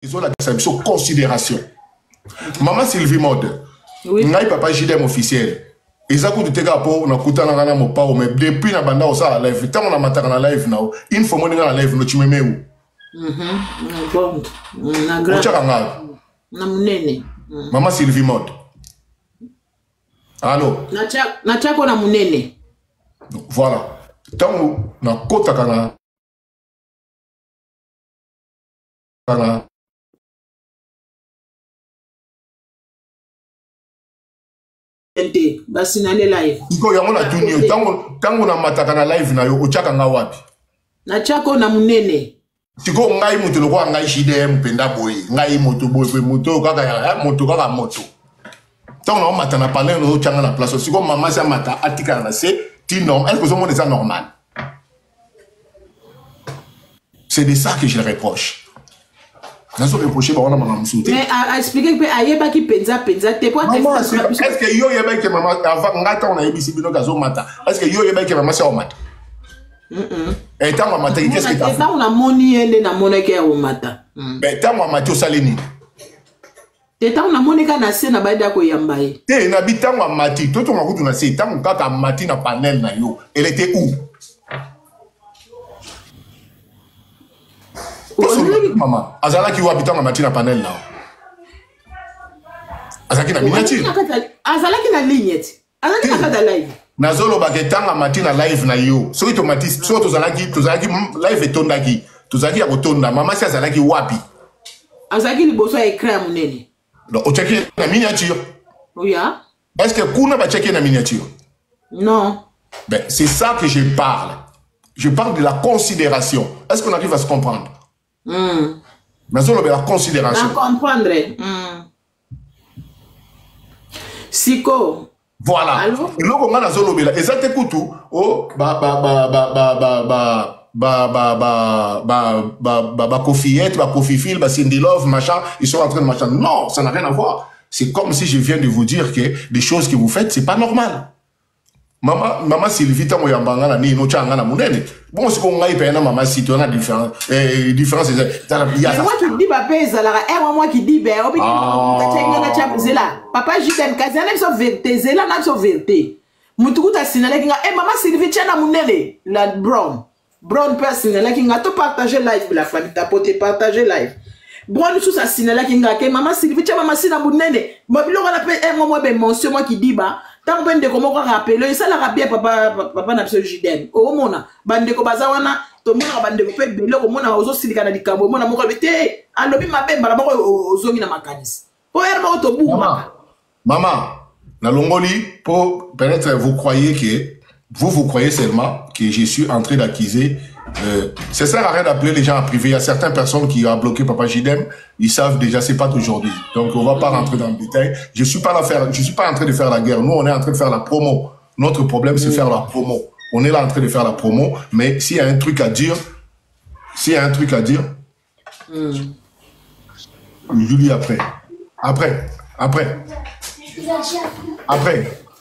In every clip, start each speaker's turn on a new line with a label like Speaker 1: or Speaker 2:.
Speaker 1: ils ont la considération. Maman Sylvie Mode,
Speaker 2: oui.
Speaker 1: Ngai papa JDM officiel. Ils ont coûté pour na kuta na ngana mo pa mais depuis na banda osa live, tant on a mataka na live now, une fois mon na live no chimeme où.
Speaker 2: Bon. Na grand. Na munene.
Speaker 1: Maman Sylvie Mode. Allô.
Speaker 2: Na chako na munene.
Speaker 1: Voilà. Tant na kota kana
Speaker 2: basi na le live.
Speaker 1: Iko yango na tunio tango na mataka na live na yo ochaka nga wapi?
Speaker 2: Na chako na munene.
Speaker 1: Siko ngai mutu lokwa ngai JDM penda boy. Ngai moto boy moto kaka ya moto kaka moto. Tango na mata na panel no changa na place. Siko maman sa mata atika na c'est normal. Est-ce que c'est ça normal? C'est de ça que je le reproche. Mais
Speaker 2: à expliquer que ayeba qui penza t'es pas
Speaker 1: est-ce que yo yeba que maman avant ngata on a ici bino gazo mata est-ce que yo yeba que maman c'est au mata et tant mata qu'est-ce que tu
Speaker 2: on a moni ende na moneke au mata
Speaker 1: mais tant mata salini
Speaker 2: te tant on a moneka na se na baida ko yambaye
Speaker 1: te na bitango mati toto ngakutu na se tant kaka mati na panel na yo elle était où? Maman, azala qui habite en matin na panel là. Azala qui na miniature.
Speaker 2: Azala qui na ligne. Azala qui na live.
Speaker 1: Nazolo baketanga matin na live na yo. Soki automatique, so tozala qui live etonda qui. Tozala qui akotonda. Maman si azala qui wapi.
Speaker 2: Azala qui liboso écran munene.
Speaker 1: Non, o checker na miniature.
Speaker 2: Oui.
Speaker 1: Est-ce que kuna ba checker na miniature?
Speaker 2: Non.
Speaker 1: Ben, c'est ça que je parle. Je parle de la considération. Est-ce qu'on arrive à se comprendre? Mais on a la considération.
Speaker 2: À comprendre. Siko.
Speaker 1: Voilà.
Speaker 2: Allô?
Speaker 1: Et donc on a la zone là. Et ça t'écoute tout. Oh Kofiyette, Kofifil, Cindy Love, machin. Ils sont en train de machin. Non, ça n'a rien à voir. C'est comme si je viens de vous dire que des choses que vous faites, c'est pas normal. Maman Sylvie ta moyambanga na ni no changa na munene bon c'est qu'on ngai pena maman si tu as différence c'est
Speaker 2: moi qui dis ba pesa la moi qui dis ben obi ka na chap zela papa JDM kazana so vérité zela na so vérité mutuku ta sinala kinga maman Sylvie tia na munene la brown person la kinga to partager live la famille ta pote partager live brown sous sa sinala kinga ke maman Sylvie tia maman sina munene mobilo na pe moi ben monsieur moi qui dit ba tant ben de comment rappeler ça la bien papa na pso JDM o mona bande ko bazawana to mona bande ko pe bele ko mona ozo silika na likambo mona moko bete alobi mabemba la moko ozongi na makanisi po erba to buma
Speaker 1: maman na longoli pour peut-être vous croyez que vous croyez seulement que je suis en train d'accuser ça sert à rien d'appeler les gens en privé. Il y a certaines personnes qui ont bloqué Papa JDM, ils savent déjà, c'est pas d'aujourd'hui. Donc on va pas rentrer dans le détail. Je suis pas en train de faire la guerre. Nous, on est en train de faire la promo. Notre problème, c'est faire la promo. On est là en train de faire la promo, mais s'il y a un truc à dire, Julie après.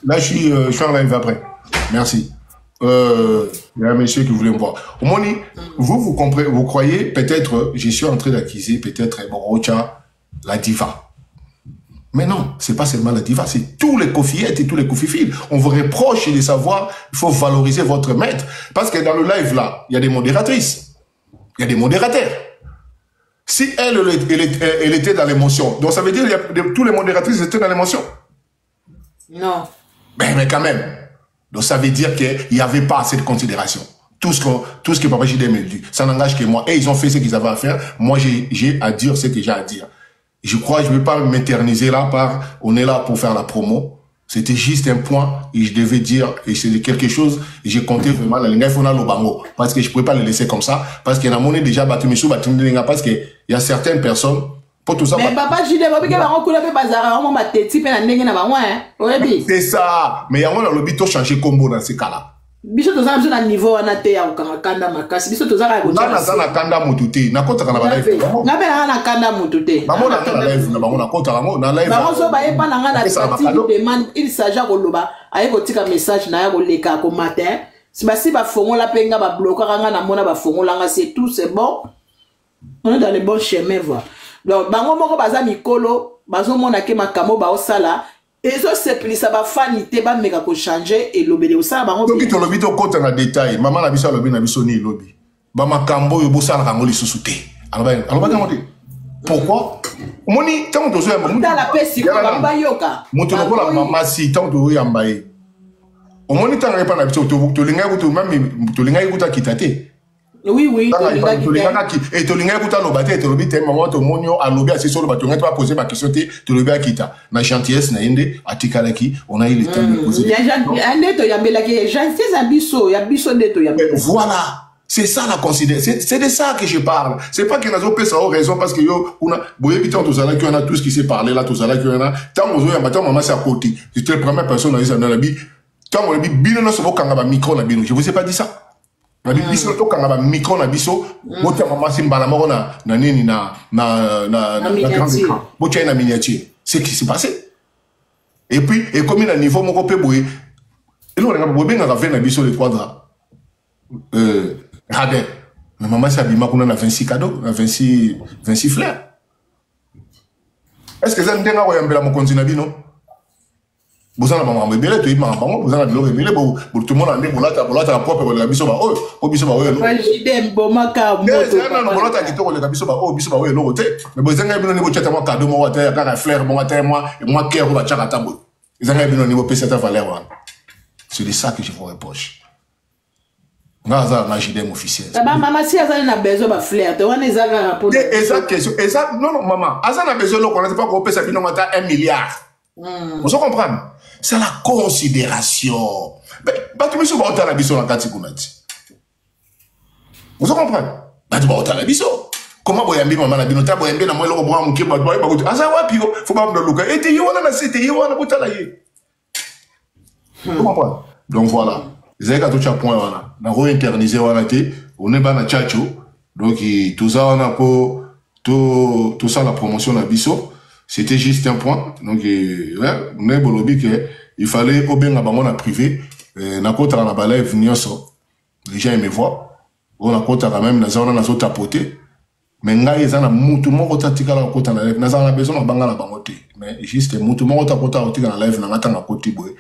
Speaker 1: Là, je suis en live après. Merci. Il y a un monsieur qui voulait me voir. Omoni, vous comprenez, vous croyez peut-être, je suis en train d'accuser peut-être Borocha, la diva. Mais non, c'est pas seulement la diva, c'est tous les Kofiettes et tous les Kofifils. On vous reproche de savoir, il faut valoriser votre maître. Parce que dans le live là, il y a des modératrices, il y a des modérateurs. Si elle était dans l'émotion, donc ça veut dire que tous les modératrices étaient dans l'émotion?
Speaker 2: Non.
Speaker 1: Mais quand même. Donc ça veut dire qu'il n'y avait pas assez de considération. Tout ce que Papa JDM me dit, ça n'engage que moi. Et ils ont fait ce qu'ils avaient à faire. Moi, j'ai à dire ce que j'ai à dire. Je crois que je ne vais pas m'éterniser là on est là pour faire la promo. C'était juste un point et je devais dire, et c'est quelque chose, et j'ai compté vraiment la ligne Lobango. Parce que je ne pouvais pas le laisser comme ça. Parce qu'il y a monnaie déjà battu parce qu'il y a certaines personnes.
Speaker 2: Mais papa JDM,
Speaker 1: c'est ça. Mais il y a un lobby qui changer combo dans ces cas-là.
Speaker 2: Biso tozana biso na niveau wana te ya kanda makasi biso tozana ko
Speaker 1: tana sana kanda mututé na kota kana ba live
Speaker 2: na be na kanda mututé
Speaker 1: bango na live na bango na kota bango na live
Speaker 2: bango so ba e pa na nga na partie demande il s'agit ko loba aye ko tika message na ya ko leka ko matin si ba fongola penga ba bloquer nga na mona ba fongola nga c'est tout c'est bon on est dans le bon chemin voilà donc bango moko baza mikolo bazomona ke makambo baosala ezoseplisa bafani te bameka kochange elobeli osala bango
Speaker 1: soki tolobi tokota na détail mama na biso alobi na biso ni elobi bamakambo oyo bosalaka yango lisusu te alobaki yango te pourquoi omoni ntango tozoyamba moto lokola mama si ntango tozoyamba ye omoni ntango epa na biso tolingaki kuta kita te
Speaker 2: oui
Speaker 1: tolingaki kuta aloba te tolobi te mama tomoni yo alobi asisi oloba tongaki bapose baquestion te tolobi akita na gentillesse na ye nde atikalaki on a eu le temps de poser
Speaker 2: nde toyambelaki gentillesse ya biso nde toyambelaki
Speaker 1: voilà. C'est ça la considération. C'est de ça que je parle. C'est pas que nous avons ça raison parce que yo, on a, boye putain, tous là, qu'on a tout ce qui s'est parlé là, tous là, qu'on a, tant qu'on a, maintenant, maman, c'est à côté. C'était la première personne dans la vie. Tant qu'on a dit, bino, non, c'est bon, quand on a micro, on a bino. Je vous ai pas dit ça. On a dit, biso, quand on a micro, on a biso, botia, maman, c'est mbalamoro, na grande écran. Botia, na miniature. C'est ce qui s'est passé. Et puis, et comme il a niveau, mon copé, boye, et là, on a bien rafé, na biso, les quadras. Radin. Mais maman s'est habillée, on a 26 cadeaux, 26 fleurs. Est-ce que ça ne tient pas à mon continent, non? Vous en avez un peu de temps, vous en avez un peu de temps, tout le monde a dit, vous avez un propre de la biso, oh, biso, oh, non.
Speaker 2: J'aime bon, ma carte.
Speaker 1: Non, vous avez un peu de biso, oh, biso, oh, non, mais vous avez un peu de temps, cadeau, moi, un fleur, moi, moi, cœur, moi, tcharatabo. Vous avez un peu de niveau, cette valeur. C'est de ça que je vous reproche. Officiel.
Speaker 2: Maman, si elle a besoin de fleur, tu vas les avoir
Speaker 1: question. Non, maman. Elle a besoin de qu'on ne pas qu'on peut s'appuyer 1 milliard. Vous comprenez? C'est la considération. Mais, tu me suis pas la biso dans la carte. Vous comprenez? Tu vas la biso. Comment vous avez maman la bino? Tu as bien moi le bras mon qui va pas. Asa wa pio, faut pas me le et tu y on a c'était y on a pas la yé. Vous comprenez? Donc voilà. Ils ont tout point voilà. On a réinternisé voilà té, on est bas na tchatcho. Donc tout ça on a pour tout ça la promotion la biso, c'était juste un point. Donc ouais, on est bolobi que il fallait au bien la banque privé na kota na balai venir so. Les gens aimaient voir. On a kota quand même na zona na zo tapoter. Mais ngai ezana mutu moko tatika la kota na live. Na zana besoin na banga la bangote. Mais juste mutu moko takota otika na live na ngata na koti boy.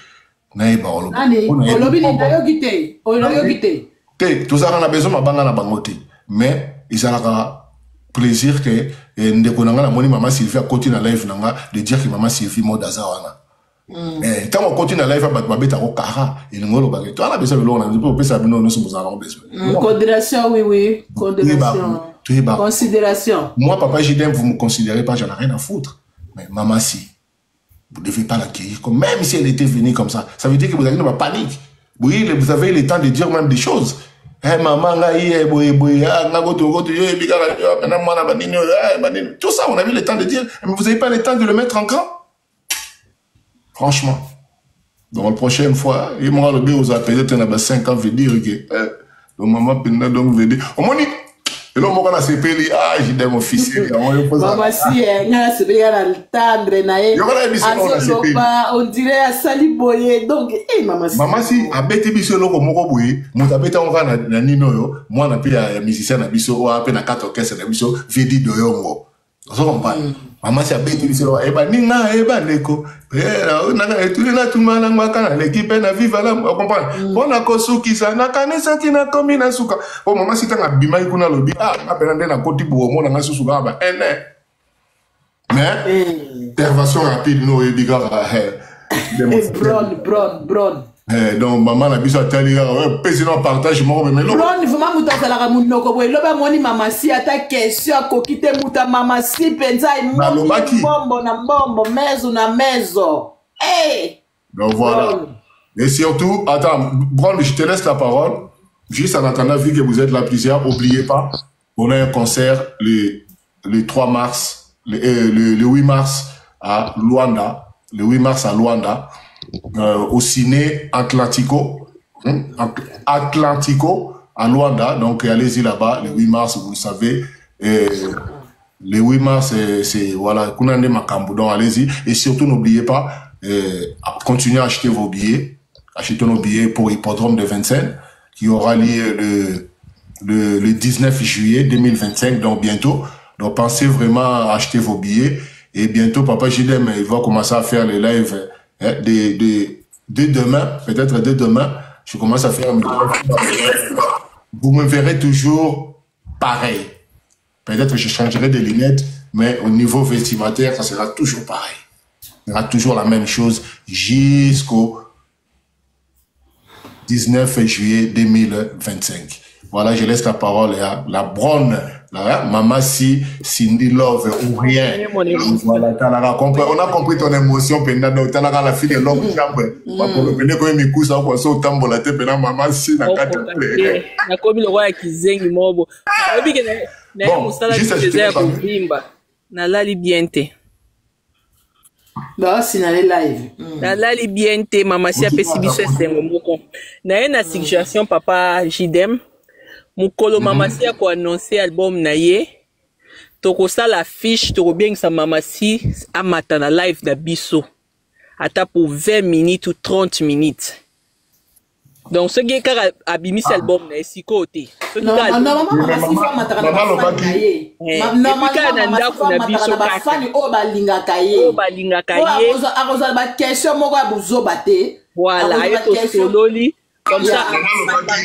Speaker 1: Naïba
Speaker 2: olobi olobi
Speaker 1: tout ça on a besoin de banga na bangote mais ils ont plaisir que ndeko nanga na moni maman Sylvie à côté na live nanga de dire que maman Sylvie modaza wana tant on continue na live ba beta ko kara et ngolo ba to ala besoin de l'on on peut ça bino nous sommes en besoin
Speaker 2: considération oui considération
Speaker 1: moi papa Jidem vous me considérez pas j'en ai rien à foutre mais maman si vous ne devez pas l'accueillir comme même si elle était venue comme ça. Ça veut dire que vous avez une panique. Oui, vous avez le temps de dire même des choses. Eh maman, tout ça, on avait le temps de dire, mais vous n'avez pas le temps de le mettre en grand. Franchement. Donc la prochaine fois, il m'aura le bien vous appeler, peut-être 5 ans, veut dire que donc maman peut donc veut dire. Et là, on a ces pays, j'ai des officiers.
Speaker 2: Maman, si, il y a le tendre, on dirait à Saliboye. Donc, maman, si.
Speaker 1: Maman, si, à Bete Bisso, Moroboye, mon tapé en va na Nino, moi, on a un musicien à Bisso, ou à peine à 4 orchestres à Bisso, Vedi de Yongo. Vous comprenez? Maman, si à Bete Bisso, Nina, Neko, tout le monde, l'équipe est vive là, vous comprenez? On a Kosuki, ça n'a qu'à ne qui n'a commis na souka. Oh, maman, si t'as un bima, il a lobby, appelé un côté pour moi, on a souka, mais, intervention rapide, nous, et bigard,
Speaker 2: Bron.
Speaker 1: Donc, maman, la bise à tali, président partage, moi, mais
Speaker 2: non. Bron, il faut ma mouta salara mounoko, boy, loba moni maman si, à ta question, à kokite mouta maman si, penza, et bombo, na bombo, mezo, na mezo. Hey!
Speaker 1: Donc, voilà. Et surtout, attends, Bron, je te laisse la parole. Juste en attendant, vu que vous êtes là plusieurs, n'oubliez pas, on a un concert le 3 mars, le 8 mars à Luanda. Le 8 mars à Luanda. Au ciné Atlantico à Luanda, donc allez-y là-bas le 8 mars, vous le savez, le 8 mars c'est voilà, Kunande Makambu, donc allez-y, et surtout n'oubliez pas, continuez à acheter vos billets, achetez nos billets pour Hippodrome de Vincennes, qui aura lieu le 19 juillet 2025, donc bientôt. Donc, pensez vraiment à acheter vos billets. Et bientôt, Papa JDM, il va commencer à faire les lives dès demain. Peut-être dès demain, je commence à faire mes lives. Vous me verrez toujours pareil. Peut-être que je changerai des lunettes, mais au niveau vestimentaire, ça sera toujours pareil. Il y aura toujours la même chose jusqu'au 19 juillet 2025. Voilà, je laisse la parole à la bronne, Maman Cindy Love ou rien. Voilà, on a compris ton émotion, donc tu as la fille de l'homme chambre. Pour le venir comme une couche, on se tambour la tête, Maman Cindy.
Speaker 3: Na comme le roi qui zengi mobo.
Speaker 1: Bon, juste
Speaker 3: na la libiente.
Speaker 2: Bah, si nalé live.
Speaker 3: Na la libiente, Maman si a pesi biso esengo moko. Na ye na suggestion Papa JDM. Mukolo Maman si a ko annoncer album na ye. Toko sa la fiche, toko bien sa Maman si a mata na live na biso. Ata pour 20 minutes ou 30 minutes. Donc ce qui est abimi cet album na esiko te.
Speaker 2: Non, maman si fa mata na kaye. Maman na ko na biso ka fani o balinga kaye.
Speaker 3: O balinga kaye.
Speaker 2: Akoza ba question moko ya buzo bate.
Speaker 3: Voilà, ayo to sololi. Comme ça,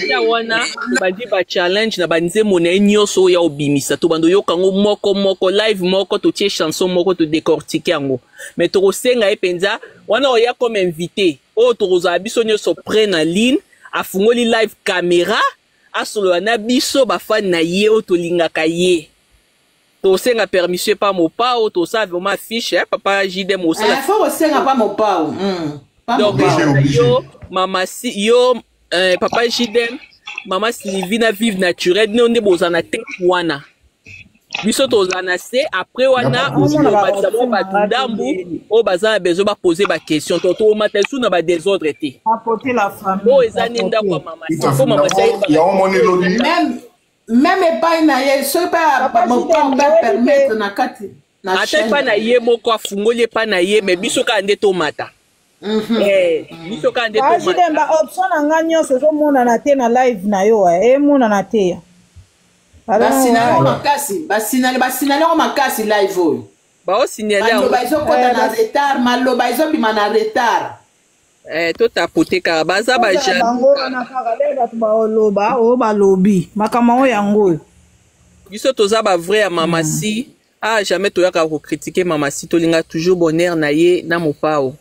Speaker 3: ya wana badi ba challenge na banze mona nyoso ya obimisa to bando yokango moko live moko to tie chanson moko to décortiquer yango. Mais to senga epenza wana oya comme invité. O to roza biso nyoso prenne en ligne, afungoli live caméra, asolo na biso ba fan na ye o to lingaka ye. To senga permission pa mo pa o to sa vraiment fiche Papa JDM o sala.
Speaker 2: Faut senga pa mo pa.
Speaker 3: Donc yo Maman si yo Papa JDM, Maman Sylvie na vive naturel, nous ne bozana te wana. Biso tozana se après wana o batudambu o bazana bezo ba poser ba question to matesu na ba désordre te.
Speaker 4: Apporter la famille.
Speaker 3: O ezani ndako Maman. Faut Maman
Speaker 2: même pas na ye, ce pas mon père permettre na kati.
Speaker 3: Na te pa na ye moko afungoli pa na ye mais biso ka nde to mata. Biso ka nde to mata.
Speaker 4: JDM ba option na nganyo so mona na te na live na yo mona na te.
Speaker 2: Basinale o makasi live oyo.
Speaker 3: Ba o signaler
Speaker 2: maloba ezokota na retard, maloba ezobima na retard.
Speaker 3: To tapote ka baza ba jeune.
Speaker 4: Bango na kaka le bato ba oloba o ba lobi. Makama o yango.
Speaker 3: Biso toza ba vrai ya Maman si. Jamais to yaka ko critiquer Maman si to linga toujours bonheur na ye na mopao.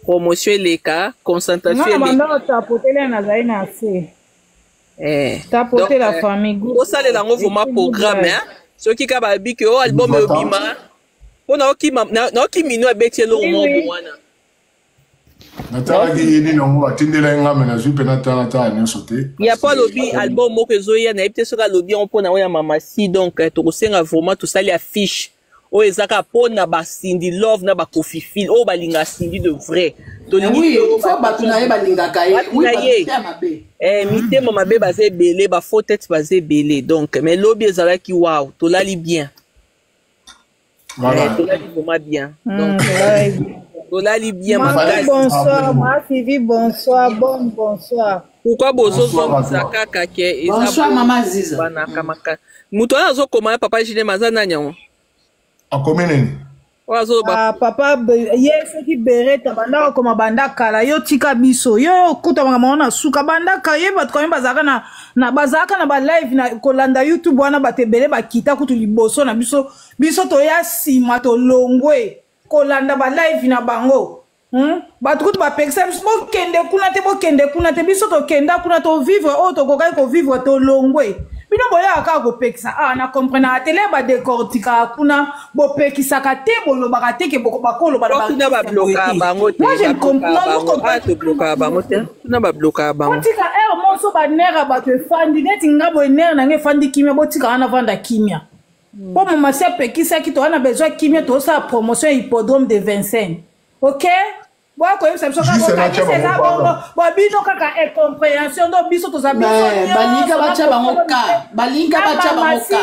Speaker 3: Promotion eleka, concentration eleka.
Speaker 4: Banda tapote le na zai na se. Tapoter la famille.
Speaker 3: Au salé la vraiment programme ce qui ka ba bi que o album e obima. On a oki mino ebeti lo mo wana.
Speaker 1: Natala ki ni no mo atindela ngame na zupe na tata ni sote.
Speaker 3: Il y a pas lobby album mo que zoya na epte so ka lobby on pona ya Maman si donc to senga vraiment tout ça les affiche. O ezaka pona ba Cindy Love na ba Kofi Phil o balinga Cindy de vrai.
Speaker 2: Oui, faut batuna ye balinga kaye. Oui,
Speaker 3: mité Maman be bazé belé ba faux tête bazé belé donc mais lobby ezala ki wow to lali bien.
Speaker 1: Voilà.
Speaker 3: To lali vraiment bien. Donc to lali bien
Speaker 4: bonsoir, ma Sylvie, bonsoir, bonsoir.
Speaker 3: Pourquoi bozo zo zaka kake
Speaker 2: bonsoir Maman Ziza.
Speaker 3: Bana kamaka. Muto azo koma Papa JDM mazana nyango.
Speaker 1: A combien?
Speaker 4: Papa ye soki bereta banda ko mabanda kala yo tika biso yo kuta mama suka banda ka ye bat ko bazaka na bazaka na ba live na kolanda YouTube wana batebele bakita kutu liboso na biso to ya sima to longwe kolanda ba live na bango bat kutu ba peksa mo kende kuna te biso to kenda kuna to vivre o to kokai ko vivre to longwe. Bino boya aka ko pekisa na comprendre atele ba décortica kuna bo pekisa ka te bolo ba te ke boko bakolo ba
Speaker 3: ba bloquer bango te.
Speaker 4: Moi je comprends
Speaker 3: pas te bloquer bango te. Na ba bloquer bango.
Speaker 4: Botika mo so ba nera ba te fandi neti ngabo ner na nge fandi kimia botika ana vanda kimia. Po Maman si pekisa ki to ana besoin kimia to sa promotion hippodrome de Vincennes. OK? Boa ko yemsa biso ka bino kaka incompréhension do biso to za biso
Speaker 2: balinga bacha bango ka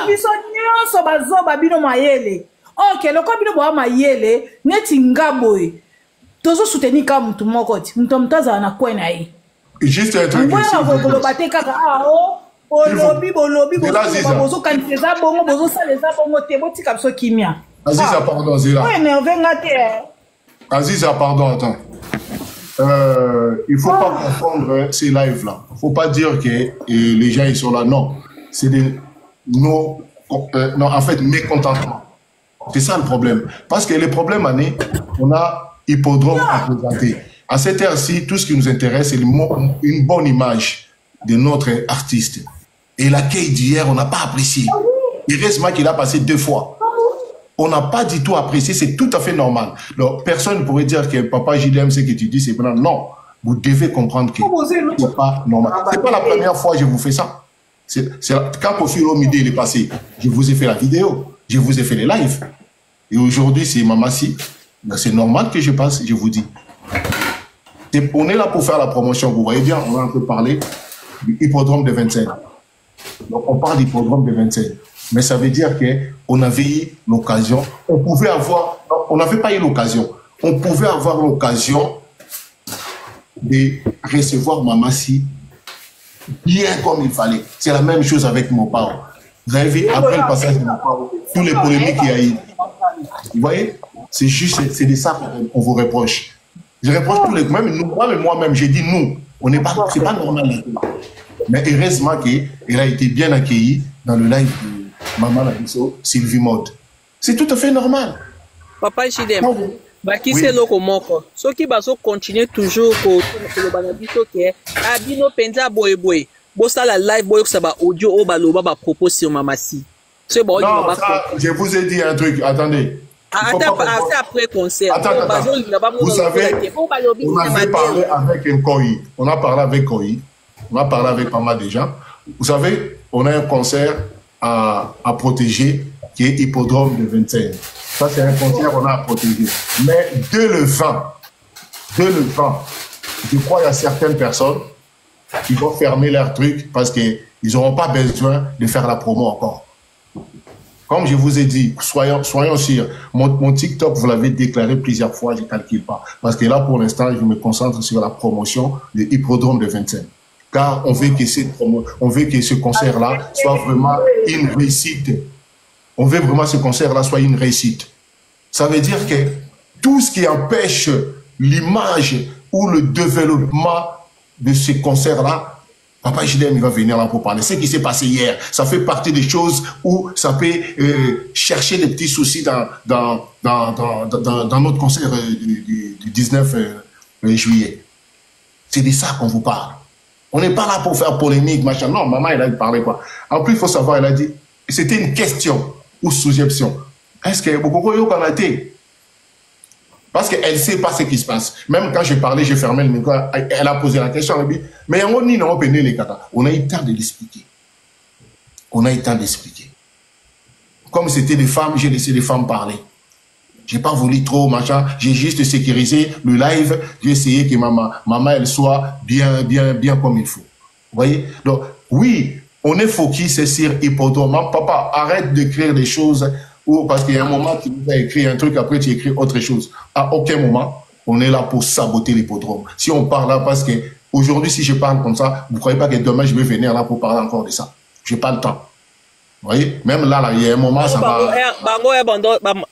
Speaker 4: biso nyonso bazoba bino mayele. OK, loko bino boa mayele neti ngaboy tozo soutenir ka mutu moko ti mutu mtaza na kwena yi
Speaker 1: juste un truc
Speaker 4: ici. Voilà ko bate kaka Bolobi, bozo kanisa bongo, bozo saleza bongo te, boti kapso kimia.
Speaker 1: Aziza, pardon, Zéla.
Speaker 4: Ouais, énervé, ngate.
Speaker 1: Aziza, pardon, attends. Il faut pas confondre ces lives-là. Il faut pas dire que les gens ils sont là. Non, c'est non, en fait, mécontentement. C'est ça le problème. Parce que les problèmes, on a hippodrome à présenter. À cette heure-ci, tout ce qui nous intéresse, c'est une bonne image de notre artiste. Et l'accueil d'hier, on n'a pas apprécié. Heureusement qu'il a passé 2 fois. On n'a pas du tout apprécié, c'est tout à fait normal. Donc, personne ne pourrait dire que papa JDM, ce que tu dis, c'est pas non. Vous devez comprendre que c'est pas normal. C'est pas la première fois que je vous fais ça. Quand Kofi Olomide il est passé, je vous ai fait la vidéo, je vous ai fait les lives. Et aujourd'hui, c'est Mamassi. C'est normal que je passe, je vous dis. On est là pour faire la promotion. Vous voyez bien, on a un peu parlé du hippodrome de Vincennes. Donc, on parle d'hippodrome de Vincennes. Mais ça veut dire qu'on avait eu l'occasion, on pouvait avoir, on n'avait pas eu l'occasion, on pouvait avoir l'occasion de recevoir Mamassi bien comme il fallait. C'est la même chose avec mon père. Vous avez vu, après le passage de mon père, tous les polémiques qu'il y a eu. Vous voyez, c'est juste, c'est de ça qu'on vous reproche. Je reproche tous les, même nous, moi-même, j'ai dit nous, on n'est pas, c'est pas normal. Mais heureusement qu'il a été bien accueilli dans le live de Maman Labiso, Sylvie Mode. C'est tout à fait normal.
Speaker 3: Papa Chidem, qui c'est le moko. Ceux qui vont continuer toujours pour le banabiso qui est Abino Penza Boy. Bossa la live boy ça va audio au baloba va proposer sur Mamassi. C'est bon. Non,
Speaker 1: je vous ai dit un truc. Attendez.
Speaker 3: Attends, après concert.
Speaker 1: Vous savez, on avait parlé avec un Koi. On a parlé avec Koi. On a parlé avec pas mal de gens. Vous savez, on a un concert à protéger qui est Hippodrome de Vincennes. Ça, c'est un concert qu'on a à protéger. Mais dès le 20, je crois qu'il y a certaines personnes qui vont fermer leur truc parce qu'ils n'auront pas besoin de faire la promo encore. Comme je vous ai dit, soyons sûrs, mon TikTok, vous l'avez déclaré plusieurs fois, je ne calcule pas. Parce que là, pour l'instant, je me concentre sur la promotion de Hippodrome de Vincennes. Car on veut que ce concert-là soit vraiment une réussite. On veut vraiment que ce concert-là soit une réussite. Ça veut dire que tout ce qui empêche l'image ou le développement de ce concert-là, Papa JDM, il va venir là pour parler. Ce qui s'est passé hier, ça fait partie des choses où ça peut chercher des petits soucis dans notre concert du 19 juillet. C'est de ça qu'on vous parle. On n'est pas là pour faire polémique, machin. Non, maman, elle a parlé quoi. En plus, il faut savoir, elle a dit, c'était une question ou suggestion. Est-ce que beaucoup de été? Parce qu'elle ne sait pas ce qui se passe. Même quand j'ai parlé, j'ai fermé le micro, elle a posé la question, elle a dit, mais on a eu le temps de l'expliquer. On a eu le temps d'expliquer. Comme c'était des femmes, j'ai laissé les femmes parler. J'ai pas voulu trop, machin. J'ai juste sécurisé le live. J'ai essayé que maman, elle soit bien comme il faut. Vous voyez? Donc, oui, on est focus sur Hippodrome. Papa, arrête d'écrire des choses parce qu'il y a un moment, tu nous as écrit un truc, après tu écris autre chose. À aucun moment, on est là pour saboter l'hippodrome. Si on parle là, parce que aujourd'hui, si je parle comme ça, vous ne croyez pas que demain, je vais venir là pour parler encore de ça. Je n'ai pas le temps. Vous voyez, même là, il y a un moment, ça va.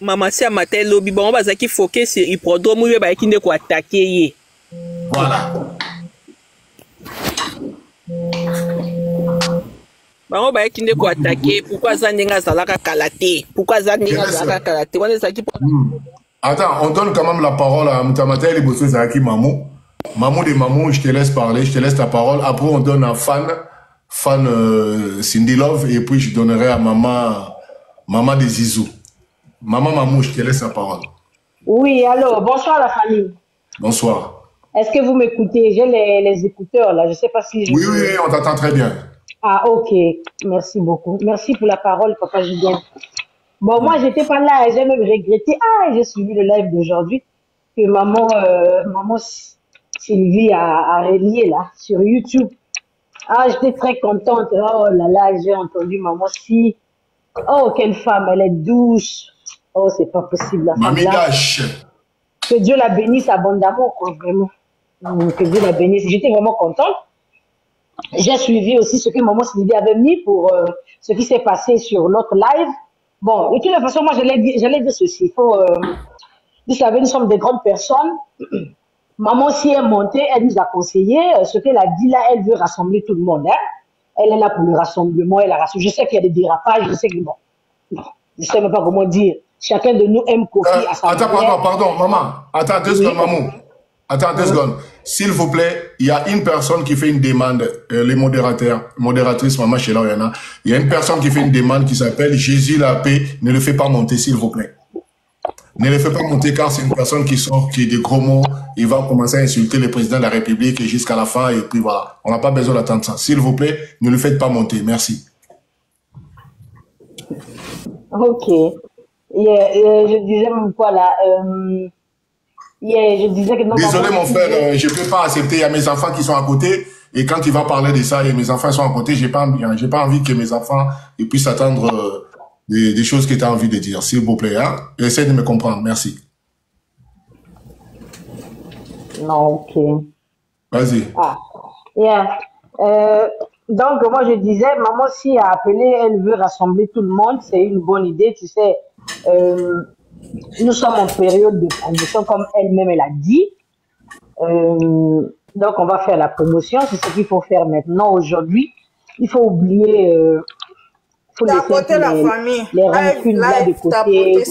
Speaker 3: Maman, si à matin, lobby, bon, parce qu'il faut que c'est hippodrome, il va qu'il ne quoi attaquer.
Speaker 1: Voilà.
Speaker 3: Bango ba qui ne quoi attaquer. Pourquoi Zaninga Zalaka Kalate? Pourquoi Zaninga Zalaka Kalate?
Speaker 1: Attends, on donne quand même la parole à Mutamatel et Bosso Zaki Mamou. Mamou de Mamou, je te laisse parler, je te laisse la parole. Après, on donne à Fan Cindy Love, et puis je donnerai à maman de Zizou. Maman Mamou, je te laisse la parole.
Speaker 5: Oui, alors, bonsoir la famille.
Speaker 1: Bonsoir.
Speaker 5: Est-ce que vous m'écoutez? J'ai les écouteurs là, je ne sais pas si je...
Speaker 1: Oui, on t'entend très bien.
Speaker 5: Ah, ok, merci beaucoup. Merci pour la parole, Papa Julien. Bon, moi, j'étais pas là, j'ai même regretté. Ah, j'ai suivi le live d'aujourd'hui que maman Sylvie a relié là, sur YouTube. Ah, j'étais très contente. Oh là là, j'ai entendu maman si. Oh, quelle femme, elle est douce. Oh, c'est pas possible, la femme là. Que Dieu la bénisse abondamment, quoi, vraiment. Que Dieu la bénisse. J'étais vraiment contente. j'ai suivi aussi ce que Maman Sylvie avait mis pour ce qui s'est passé sur notre live. Bon, de toute façon, moi, j'allais dire ceci. Il faut, vous savez, nous sommes des grandes personnes. Maman aussi est montée, elle nous a conseillé. Ce qu'elle a dit là, elle veut rassembler tout le monde. Hein? Elle est là pour le rassemblement. Je sais qu'il y a des dérapages, je sais que bon, je sais même pas comment dire. Chacun de nous aime Kofi à sa
Speaker 1: Attends, pardon, maman. Attends 2 secondes, maman. Attends 2 secondes. S'il vous plaît, il y a une personne qui fait une demande, les modératrices, maman, chez là, il y a une personne qui fait une demande qui s'appelle Jésus la paix. Ne le fais pas monter, s'il vous plaît. Ne le fais pas monter car c'est une personne qui sort, qui est des gros mots. Il va commencer à insulter le président de la République jusqu'à la fin et puis voilà. On n'a pas besoin d'attendre ça. S'il vous plaît, ne le faites pas monter. Merci.
Speaker 5: Ok. Je disais même quoi là je disais que non.
Speaker 1: Désolé mon frère, je ne peux pas accepter. Il y a mes enfants qui sont à côté et quand il va parler de ça et mes enfants sont à côté, j'ai pas envie que mes enfants ils puissent attendre des choses que tu as envie de dire. S'il vous plaît, hein? Essaye de me comprendre. Merci.
Speaker 5: Non, ok.
Speaker 1: Vas-y.
Speaker 5: Ah, yeah. Donc, moi, je disais, maman, si a appelé, elle veut rassembler tout le monde, c'est une bonne idée, tu sais. Nous sommes en période de promotion, comme elle-même, elle a dit. Donc, on va faire la promotion, c'est ce qu'il faut faire maintenant, aujourd'hui. Il faut oublier, faut laisser les rancunes là de côté.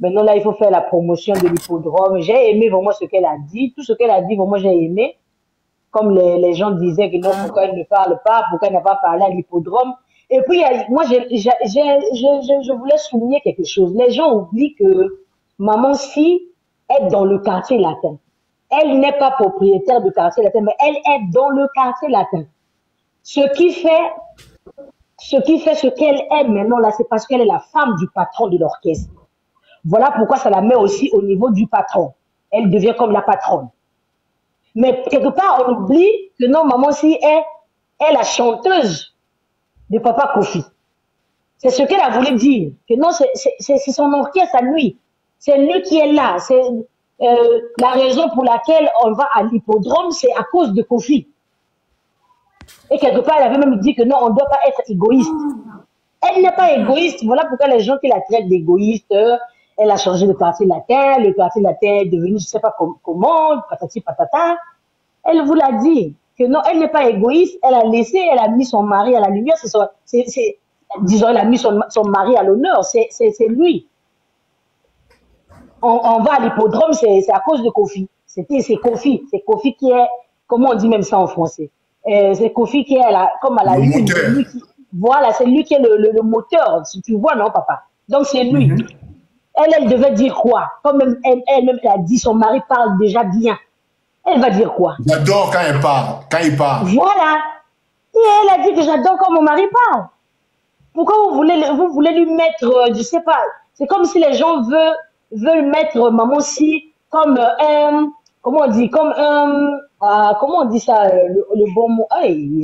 Speaker 5: Maintenant, là, il faut faire la promotion de l'hippodrome. J'ai aimé vraiment ce qu'elle a dit. Tout ce qu'elle a dit, vraiment, j'ai aimé. Comme les gens disaient que non, pourquoi elle ne parle pas, pourquoi elle n'a pas parlé à l'hippodrome. Et puis, moi, je voulais souligner quelque chose. Les gens oublient que Maman Si est dans le quartier latin. Elle n'est pas propriétaire du quartier latin, mais elle est dans le quartier latin. Ce qui fait ce qu'elle est maintenant là, c'est parce qu'elle est la femme du patron de l'orchestre. Voilà pourquoi ça la met aussi au niveau du patron. Elle devient comme la patronne. Mais quelque part, on oublie que non, Maman Si est la chanteuse de Papa Kofi. C'est ce qu'elle a voulu dire. Que non, c'est son orchestre à lui. C'est lui qui est là. C'est la raison pour laquelle on va à l'hippodrome, c'est à cause de Kofi. Et quelque part, elle avait même dit que non, on ne doit pas être égoïste. Elle n'est pas égoïste. Voilà pourquoi les gens qui la traitent d'égoïste, elle a changé de quartier latin, le quartier latin est devenu, je ne sais pas comment, patati patata. Elle vous l'a dit, que non, elle n'est pas égoïste, elle a mis son mari à la lumière, disons, elle a mis son mari à l'honneur, c'est lui. On va à l'hippodrome, c'est à cause de Kofi. C'est Kofi qui est, comment on dit même ça en français? C'est Kofi qui est comme à la lune. Voilà, c'est lui qui est le moteur, si tu vois, non, papa? Donc, c'est lui. Elle devait dire quoi? Comme elle-même a dit, son mari parle déjà bien. Elle va dire quoi?
Speaker 1: J'adore quand il parle.
Speaker 5: Voilà. Et elle a dit que j'adore quand mon mari parle. Pourquoi vous voulez lui mettre, je sais pas, c'est comme si les gens veulent mettre Maman Si comme comment on dit, comme comment on dit ça, le bon mot? Hey,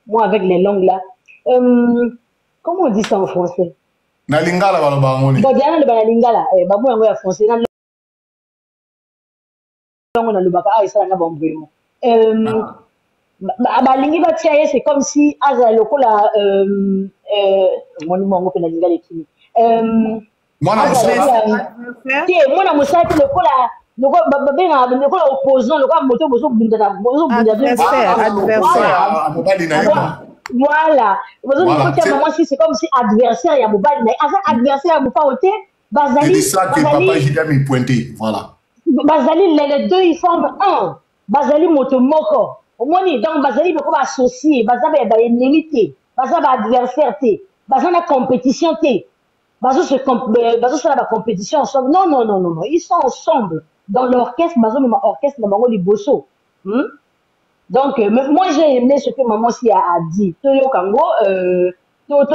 Speaker 5: moi avec les langues là. Comment on dit ça en français?
Speaker 1: Na lingala baloba ngoni.
Speaker 5: Bon, diana le bana lingala, babu yango ya français na langue na le baka ça na bon vraiment. Balingi batia ye c'est comme si aza lokola moni mongo pe na lingala ekini.
Speaker 1: Mwana
Speaker 5: musala te lokola opposant lokola moto bozo bunda adversaire. Voilà. Maman Si c'est comme si adversaire ya mobali na aza adversaire ya mopa ote bazali.
Speaker 1: C'est ça que papa Jida mi pointé, voilà.
Speaker 5: Bazali les deux ils forment un. Bazali moto moko. Au moins donc bazali boko ba associé, bazali ba ennemi te, bazali ba adversaire te, bazali na compétition te. Bazali se la compétition ensemble. Non, ils sont ensemble dans l'orchestre, bazali ma orchestre na bango liboso. Donc, moi, j'ai aimé ce que Maman Si a dit. Tout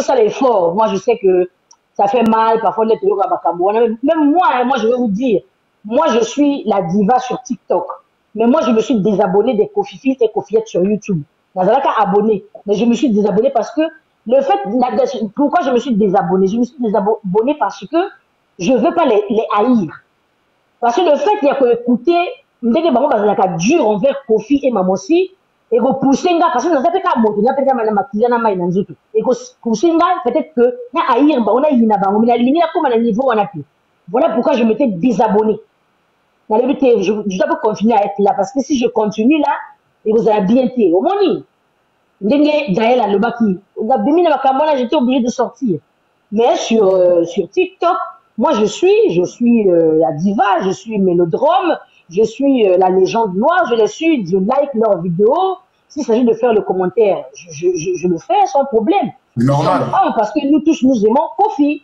Speaker 5: ça l'effort. Moi, je sais que ça fait mal, parfois, d'être même moi, je vais vous dire, moi, je suis la diva sur TikTok. Mais moi, je me suis désabonnée des Kofifil et Kofiettes sur YouTube. Je n'avais qu'à abonner. Mais je me suis désabonnée parce que pourquoi je me suis désabonnée? Je me suis désabonnée parce que je ne veux pas les haïr. Parce que le fait qu'il y a que écouter, dès que Bango Bazalaka dur envers Kofi et Maman Si, Et go poussinga parce que nous avons pas moto, nous avons pas maquillage na mai na nzoto. Et go poussinga peut-être que na aïr ba on a yina ba on a éliminé comme à niveau on a pu. Voilà pourquoi je m'étais désabonné. Je dois continuer à être là parce que si je continue là, et vous avez bien été. Au moins, Gaël le baki. J'étais obligé de sortir. Mais sur TikTok, moi je suis la diva, je suis Mélodrome, je suis la légende noire, je les suis, je like leurs vidéos. S'il s'agit de faire le commentaire, je le fais sans problème.
Speaker 1: Normal.
Speaker 5: Parce que nous tous nous aimons Kofi.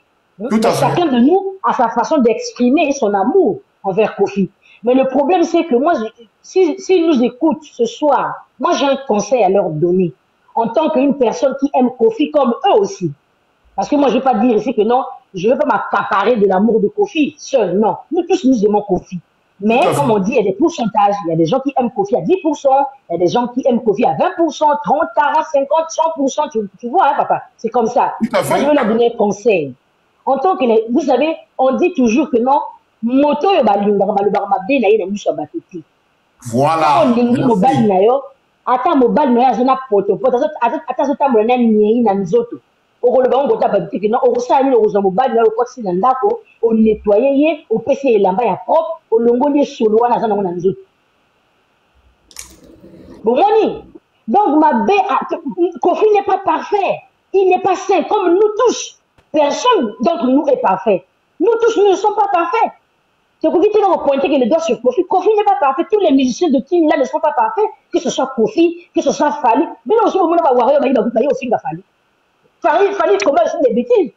Speaker 5: Chacun de nous a sa façon d'exprimer son amour envers Kofi. Mais le problème, c'est que moi, s'ils nous écoutent ce soir, moi j'ai un conseil à leur donner. En tant qu'une personne qui aime Kofi comme eux aussi. Parce que moi, je ne vais pas dire ici que non, je ne vais pas m'accaparer de l'amour de Kofi seul. Non, nous tous, nous aimons Kofi. Mais comme on dit, il y a des pourcentages. Il y a des gens qui aiment Kofi à 10%, il y a des gens qui aiment Kofi à 20%, 30, 40, 50, 100%. Tu vois, hein, papa? C'est comme ça. Moi, je vais leur donner un conseil. En tant que, vous savez, on dit toujours que non, moto yo balinga ba mabe na ye na miso batoti.
Speaker 1: Voilà.
Speaker 5: On lingi mobali na yo, ata mobali na yo azana poto ata zo tambola na nyei na nzoto. Okoloba ngo ta batoti que non, okosala ni okozwa mobali na yo kwasi na ndako, o nettoyer ye, o pese elamba ya propre, o longoli solo wana azana na nzoto. Bomoni. Donc mabe Kofi n'est pas parfait. Il n'est pas saint comme nous tous. Personne d'entre nous est parfait. Nous tous, nous ne sommes pas parfaits. C'est Kofi qui va pointer que le doigt sur Kofi. Kofi n'est pas parfait. Tous les musiciens de Kim là ne sont pas parfaits. Que ce soit Kofi, que ce soit Fali. Mais non, aussi, au moment où on va voir, aussi Fali. Fali commet aussi des bêtises.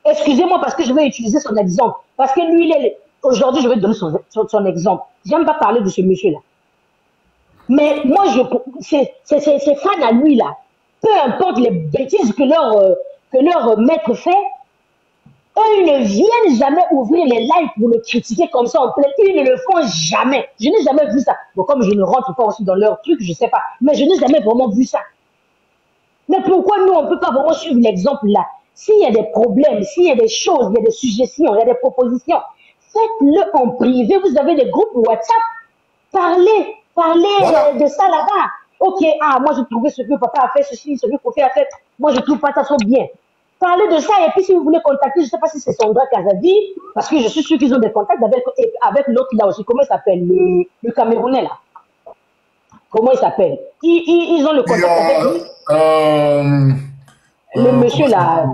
Speaker 5: Excusez-moi parce que je vais utiliser son exemple. Parce que lui, aujourd'hui, je vais donner son exemple. J'aime pas parler de ce monsieur-là. Mais moi, c'est fan à lui là. Peu importe les bêtises que leur maître fait, eux, ils ne viennent jamais ouvrir les lives pour le critiquer comme ça en plein. Ils ne le font jamais. Je n'ai jamais vu ça. Bon, comme je ne rentre pas aussi dans leur truc, je sais pas. Mais je n'ai jamais vraiment vu ça. Mais pourquoi nous, on ne peut pas vraiment suivre l'exemple là? S'il y a des problèmes, s'il y a des choses, il y a des suggestions, il y a des propositions, faites-le en privé. Vous avez des groupes WhatsApp. Parlez voilà. De ça là-bas. Ok, moi je trouvais ce que papa a fait, ceci, ce que Kofi a fait. Moi je trouve pas ça bien. Parlez de ça et puis si vous voulez contacter, je ne sais pas si c'est Sandra Kazadi, parce que je suis sûr qu'ils ont des contacts avec l'autre là aussi. Comment il s'appelle le Camerounais là? Comment il s'appelle? Ils ont le contact avec lui. Le monsieur là.